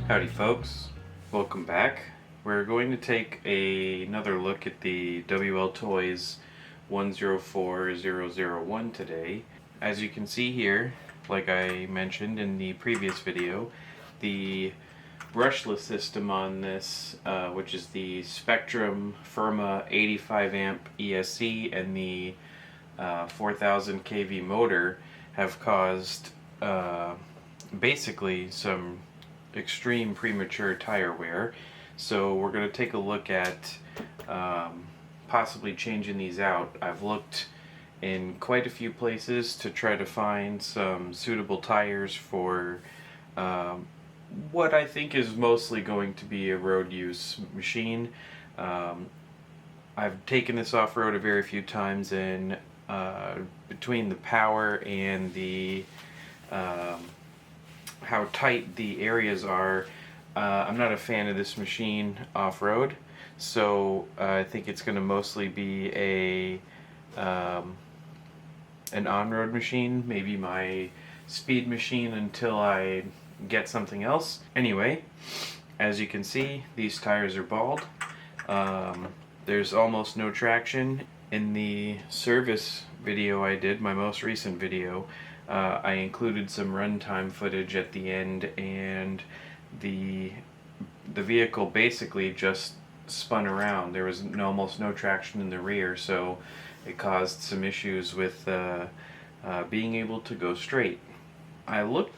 Howdy folks, welcome back. We're going to take another look at the WLToys 104001 today. As you can see here, like I mentioned in the previous video, the brushless system on this, which is the Spektrum Firma 85 amp ESC and the 4000 kV motor, have caused basically some extreme premature tire wear. So we're going to take a look at possibly changing these out. I've looked in quite a few places to try to find some suitable tires for what I think is mostly going to be a road use machine. I've taken this off-road a very few times, and between the power and the how tight the areas are, I'm not a fan of this machine off-road, so I think it's going to mostly be an on-road machine, maybe my speed machine until I get something else. Anyway, as you can see, these tires are bald. There's almost no traction. In the service video I did, my most recent video, I included some runtime footage at the end, and the vehicle basically just spun around. There was almost no traction in the rear, so it caused some issues with being able to go straight. I looked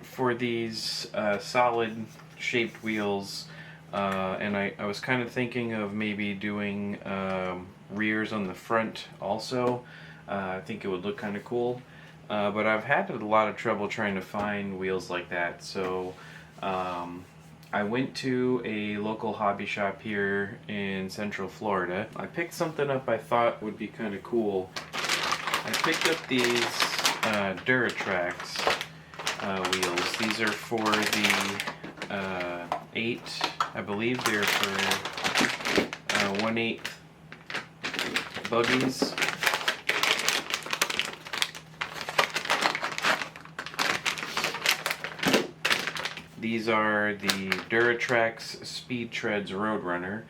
for these solid shaped wheels, and I was kind of thinking of maybe doing rears on the front also. I think it would look kind of cool. But I've had a lot of trouble trying to find wheels like that, so I went to a local hobby shop here in Central Florida. I picked something up I thought would be kind of cool. I picked up these Duratrax wheels. These are for the 8, I believe they're for 1/8 buggies. These are the Duratrax Speedtreads RoadRunner.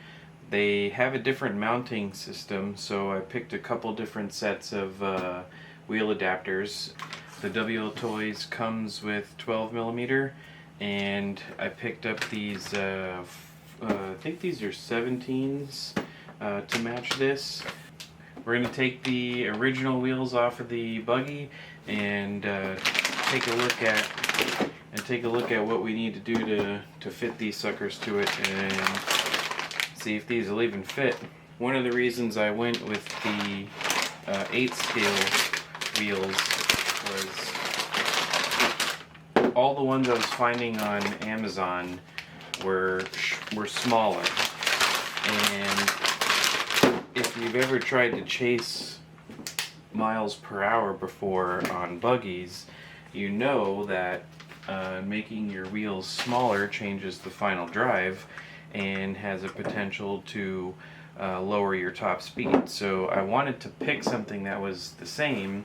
They have a different mounting system, so I picked a couple different sets of wheel adapters. The WLToys comes with 12mm, and I picked up these, I think these are 17s to match this. We're going to take the original wheels off of the buggy and take a look at what we need to do to fit these suckers to it and see if these will even fit. One of the reasons I went with the 8 scale wheels was all the ones I was finding on Amazon were smaller, and if you've ever tried to chase miles per hour before on buggies, you know that making your wheels smaller changes the final drive and has a potential to lower your top speed. So I wanted to pick something that was the same,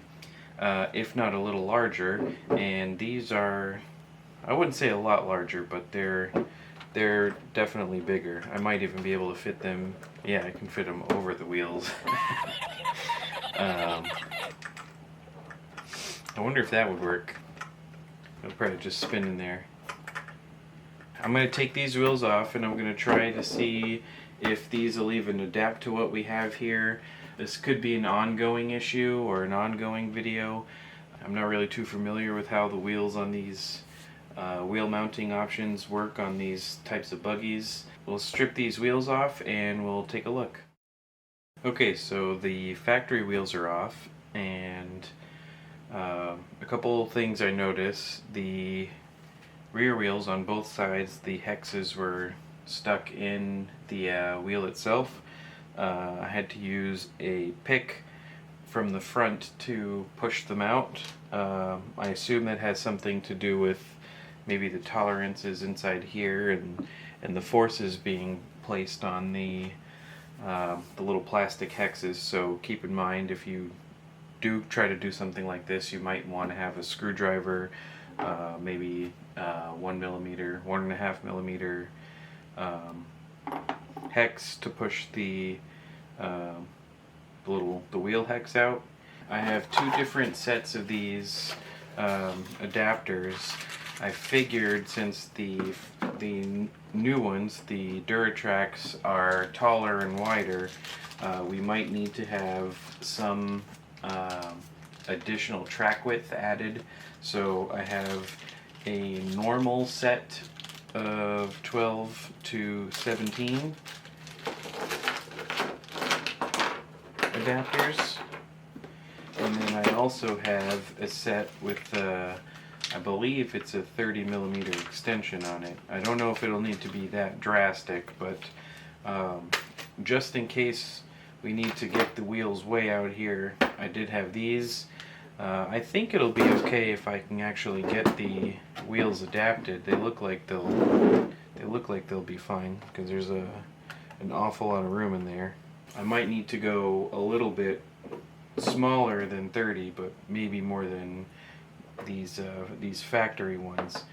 if not a little larger, and these are, I wouldn't say a lot larger, but they're definitely bigger. I might even be able to fit them, yeah, I can fit them over the wheels. I wonder if that would work. It'll probably just spin in there. I'm going to take these wheels off, and I'm going to try to see if these will even adapt to what we have here. This could be an ongoing issue or an ongoing video. I'm not really too familiar with how the wheels on these wheel mounting options work on these types of buggies. We'll strip these wheels off and we'll take a look. Okay, so the factory wheels are off, and a couple things I noticed. The rear wheels on both sides, the Hexes were stuck in the wheel itself. I had to use a pick from the front to push them out. I assume that has something to do with maybe the tolerances inside here and the forces being placed on the little plastic Hexes. So keep in mind, if you do try to do something like this, you might want to have a screwdriver maybe 1 millimeter, 1.5 millimeter hex to push the wheel hex out. I have two different sets of these adapters. I figured since the new ones, the Duratrax, are taller and wider, we might need to have some additional track width added. So I have a normal set of 12 to 17 adapters, and then I also have a set with I believe it's a 30 millimeter extension on it. I don't know if it'll need to be that drastic, but just in case we need to get the wheels way out here, I did have these. I think it'll be okay if I can actually get the wheels adapted. They look like they'll be fine because there's an awful lot of room in there. I might need to go a little bit smaller than 30, but maybe more than these factory ones.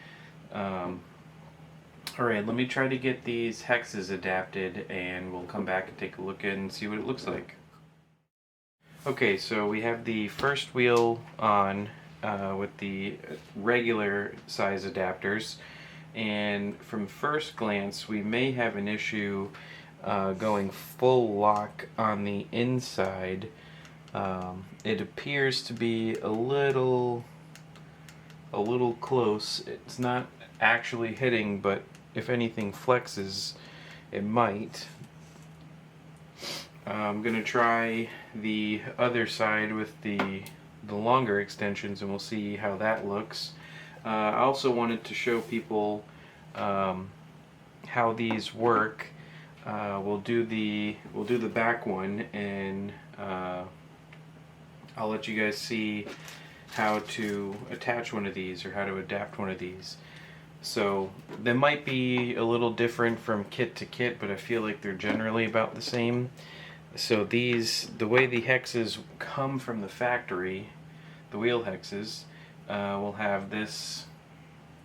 Alright, let me try to get these hexes adapted and we'll come back and take a look and see what it looks like. Okay, so we have the first wheel on with the regular size adapters, and from first glance we may have an issue going full lock on the inside. It appears to be a little close. It's not actually hitting, but if anything flexes, it might. I'm gonna try the other side with the longer extensions, and we'll see how that looks. I also wanted to show people how these work. We'll do the back one, and I'll let you guys see how to attach one of these or how to adapt one of these. So they might be a little different from kit to kit, but I feel like they're generally about the same. So these, the way the hexes come from the factory, the wheel hexes, will have this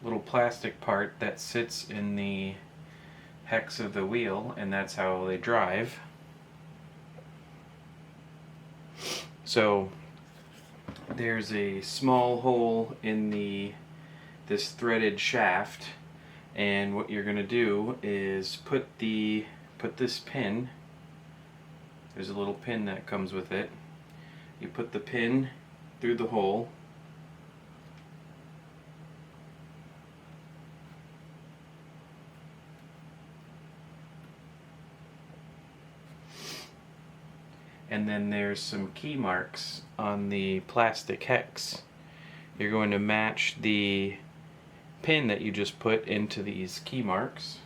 little plastic part that sits in the hex of the wheel, and that's how they drive. So there's a small hole in this threaded shaft, and what you're going to do is put this pin. There's a little pin that comes with it. You put the pin through the hole, and then there's some key marks on the plastic hex. You're going to match the pin that you just put into these key marks.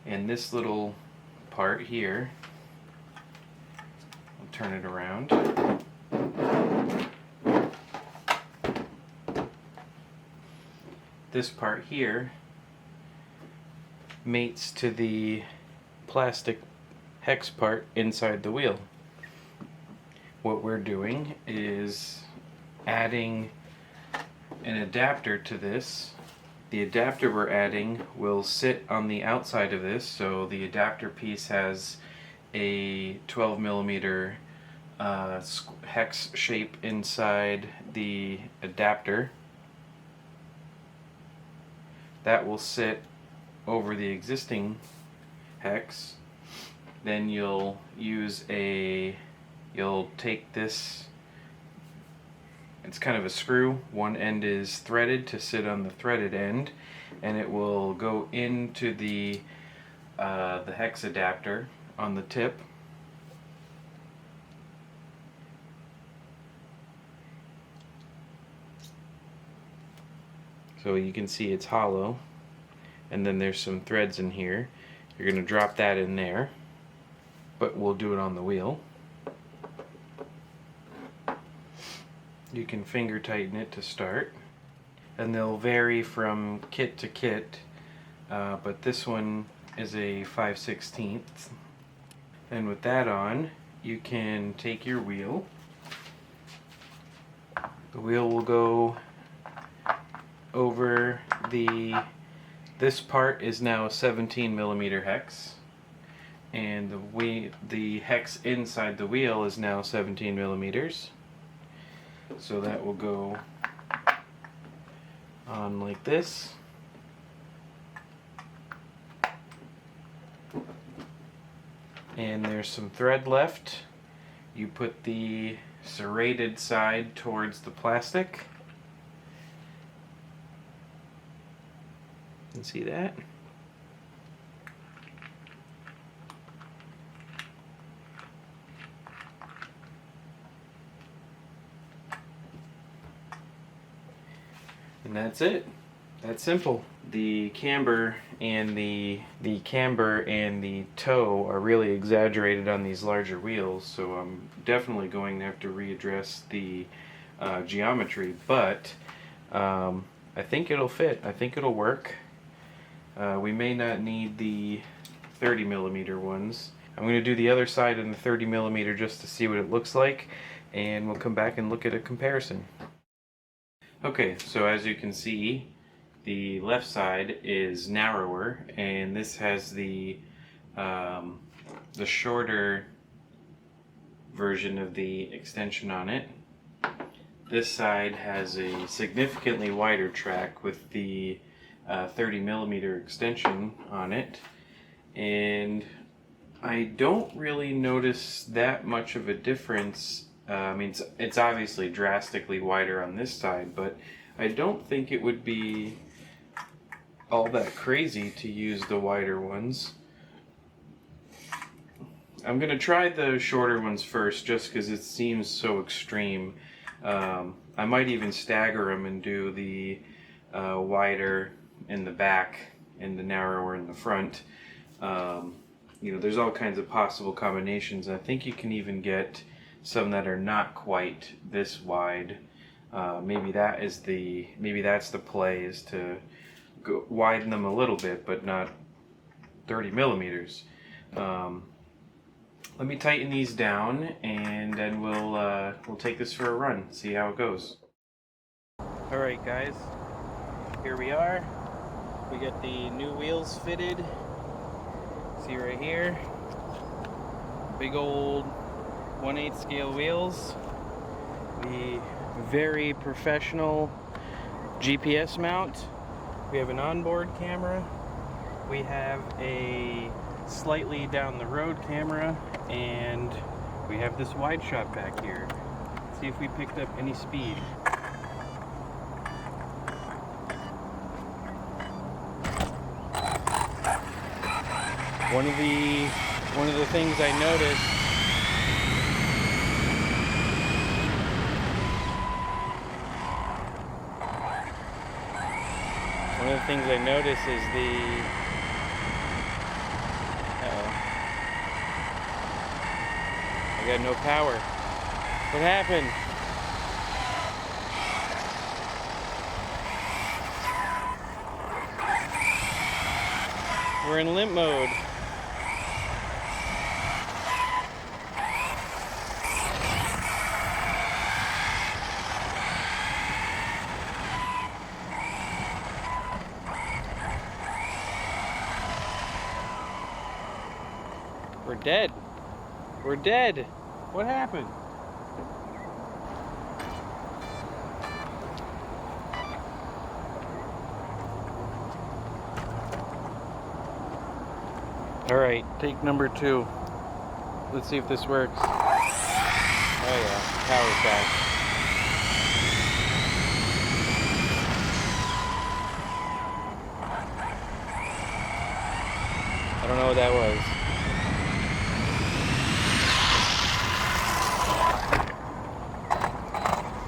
And this little part here, I'll turn it around. This part here mates to the plastic hex part inside the wheel. What we're doing is adding an adapter to this. The adapter we're adding will sit on the outside of this, so the adapter piece has a 12 millimeter hex shape inside the adapter. That will sit over the existing hex. Then you'll take this, it's kind of a screw, one end is threaded to sit on the threaded end, and it will go into the hex adapter on the tip. So you can see it's hollow, and then there's some threads in here. You're going to drop that in there, but we'll do it on the wheel. You can finger tighten it to start, and they'll vary from kit to kit, but this one is a 5/16. And with that on, you can take your wheel. The wheel will go over this part is now a 17mm hex, and the hex inside the wheel is now 17mm. So that will go on like this. And there's some thread left. You put the serrated side towards the plastic. You can see that. And that's it. That's simple. The camber and the toe are really exaggerated on these larger wheels, so I'm definitely going to have to readdress the geometry, but I think it'll fit. I think it'll work. We may not need the 30mm ones. I'm going to do the other side in the 30mm just to see what it looks like, and we'll come back and look at a comparison. Okay, so as you can see, the left side is narrower, and this has the shorter version of the extension on it. This side has a significantly wider track with the 30mm extension on it, and I don't really notice that much of a difference. I mean, it's obviously drastically wider on this side, but I don't think it would be all that crazy to use the wider ones. I'm gonna try the shorter ones first just because it seems so extreme. I might even stagger them and do the wider in the back and the narrower in the front. You know, there's all kinds of possible combinations. I think you can even get some that are not quite this wide. Maybe that's the play, is to widen them a little bit, but not 30mm. Let me tighten these down, and then we'll take this for a run, see how it goes. All right, guys, here we are. We got the new wheels fitted. See right here, big old 1/8 scale wheels. The very professional GPS mount. We have an onboard camera. We have a slightly down the road camera, and we have this wide shot back here. Let's see if we picked up any speed. One of the things I noticed is I got no power. What happened? We're in limp mode. We're dead. We're dead. What happened? All right, take number 2. Let's see if this works. Oh yeah, power's back. I don't know what that was.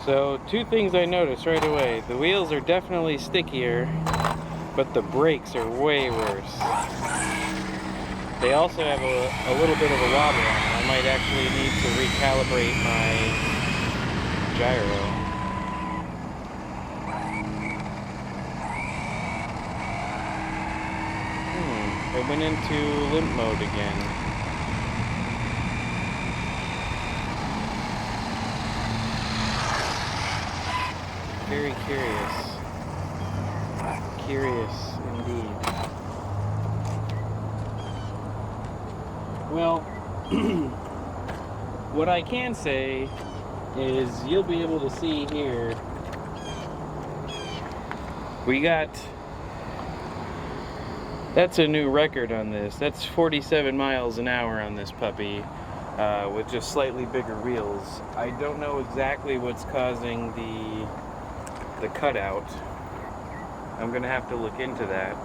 So, 2 things I noticed right away. The wheels are definitely stickier, but the brakes are way worse. They also have a little bit of a wobble on them. I might actually need to recalibrate my gyro. It went into limp mode again. Very curious. Curious indeed. Well, what I can say is you'll be able to see here, we got, that's a new record on this. That's 47 miles an hour on this puppy with just slightly bigger wheels. I don't know exactly what's causing the cutout. I'm gonna have to look into that.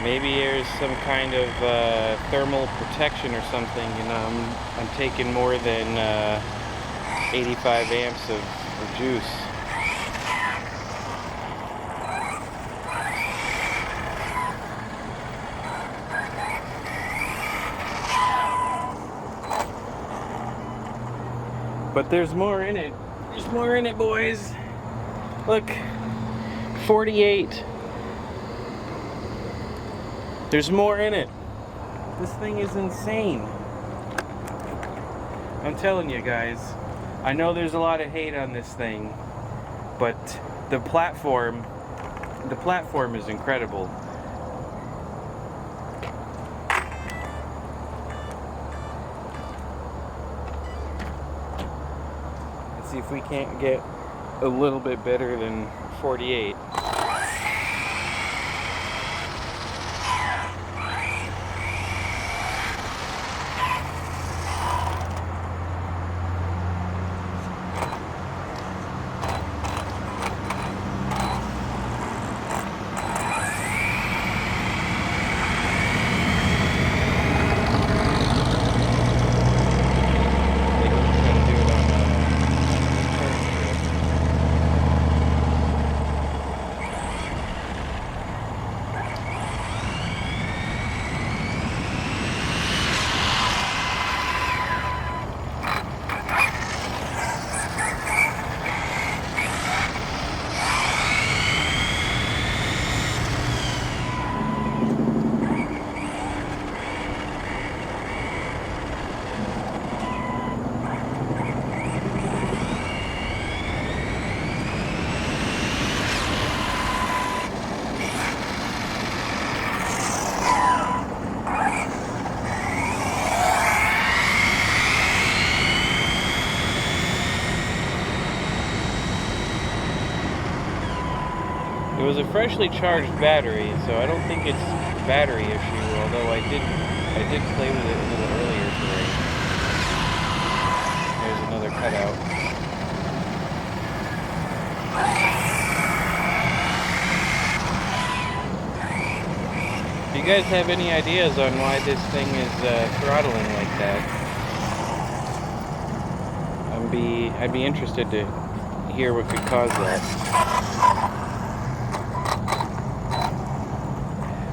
Maybe there's some kind of thermal protection or something. You know, I'm taking more than 85 amps of juice. But there's more in it. There's more in it, boys. Look, 48. There's more in it. This thing is insane. I'm telling you guys, I know there's a lot of hate on this thing, but the platform is incredible. Let's see if we can't get a little bit better than 48. It was a freshly charged battery, so I don't think it's a battery issue, although I did play with it a little earlier today. There's another cutout. If you guys have any ideas on why this thing is throttling like that, I'd be interested to hear what could cause that.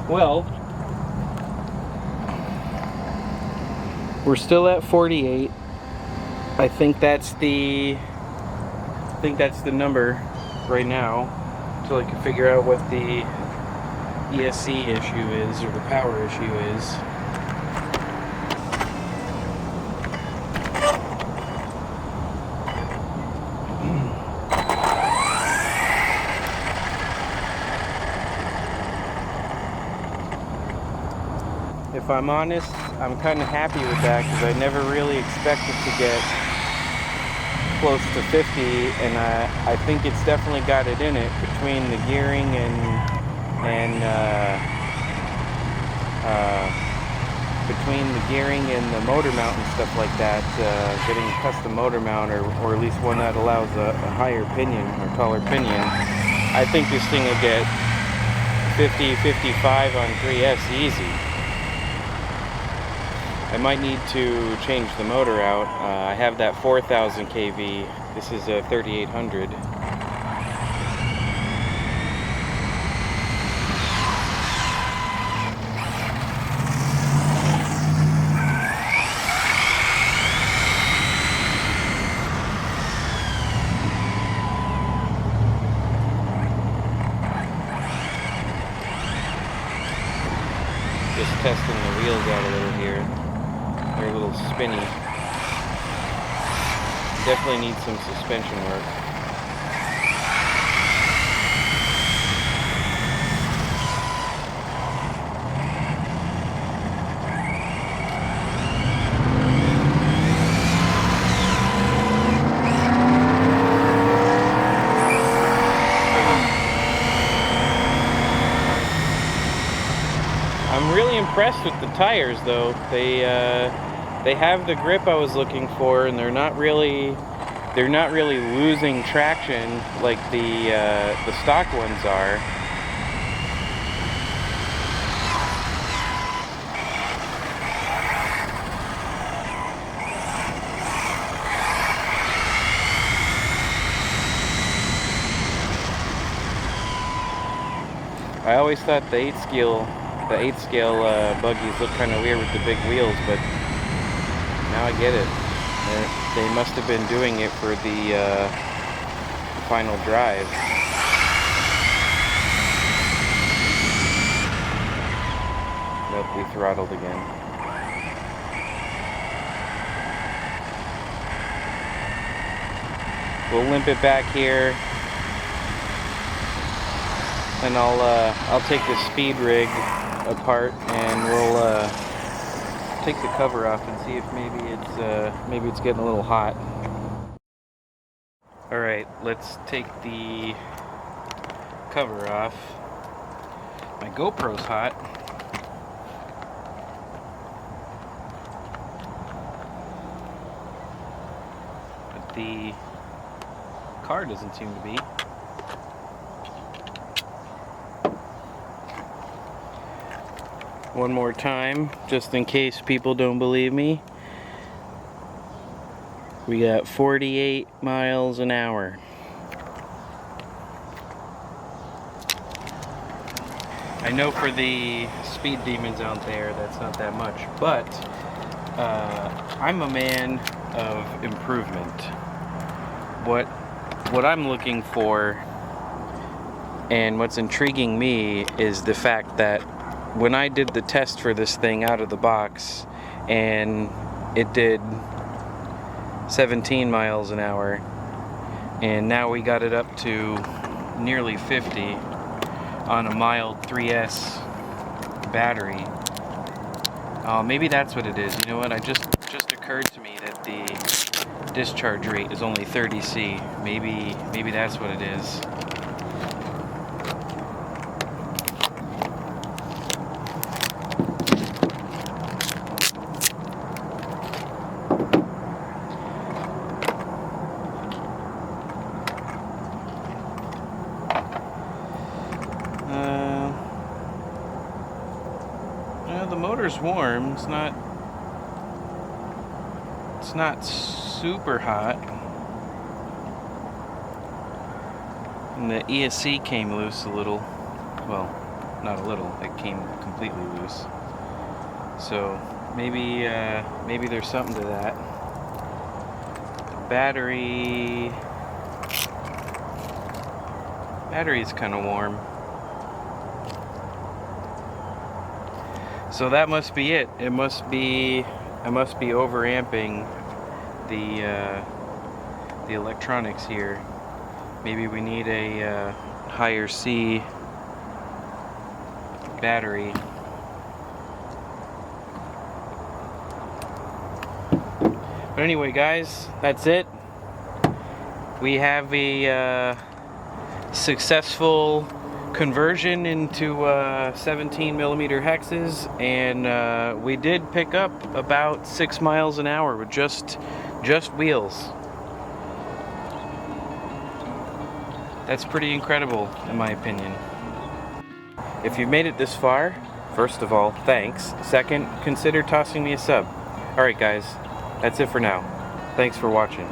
Well, we're still at 48. I think that's the number right now, until I can figure out what the ESC issue is, or the power issue is. If I'm honest, I'm kind of happy with that, because I never really expected to get close to 50, and I think it's definitely got it in it between the gearing and between the gearing and the motor mount and stuff like that, getting a custom motor mount, or at least one that allows a higher pinion or taller pinion, I think this thing will get 50, 55 on 3S easy. I might need to change the motor out. I have that 4000 kV. This is a 3800. Just testing the wheels out a little here. They're a little spinny. Definitely need some suspension work. I'm really impressed with the tires, though. They have the grip I was looking for, and they're not really losing traction like the stock ones are. I always thought the 8-scale buggies look kind of weird with the big wheels, but now I get it. They must have been doing it for the final drive. Nope, we throttled again. We'll limp it back here, and I'll take the speed rig apart, and we'll take the cover off and see if maybe it's getting a little hot. All right, let's take the cover off. My GoPro's hot. But the car doesn't seem to be. One more time, just in case people don't believe me. We got 48 miles an hour. I know for the speed demons out there, that's not that much, but I'm a man of improvement. What I'm looking for, and what's intriguing me, is the fact that when I did the test for this thing out of the box, and it did 17 miles an hour, and now we got it up to nearly 50 on a mild 3S battery. Maybe that's what it is. You know what? It just occurred to me that the discharge rate is only 30C. Maybe that's what it is. The motor's warm. It's not super hot. And the ESC came loose a little. Well, not a little. It came completely loose. So maybe there's something to that. The battery's kind of warm. So that must be it. I must be overamping the electronics here. Maybe we need a higher C battery. But anyway, guys, that's it. We have a successful conversion into 17mm hexes, and we did pick up about 6 miles an hour with just wheels. That's pretty incredible, in my opinion. If you've made it this far, first of all, thanks. Second, consider tossing me a sub. Alright guys, that's it for now. Thanks for watching.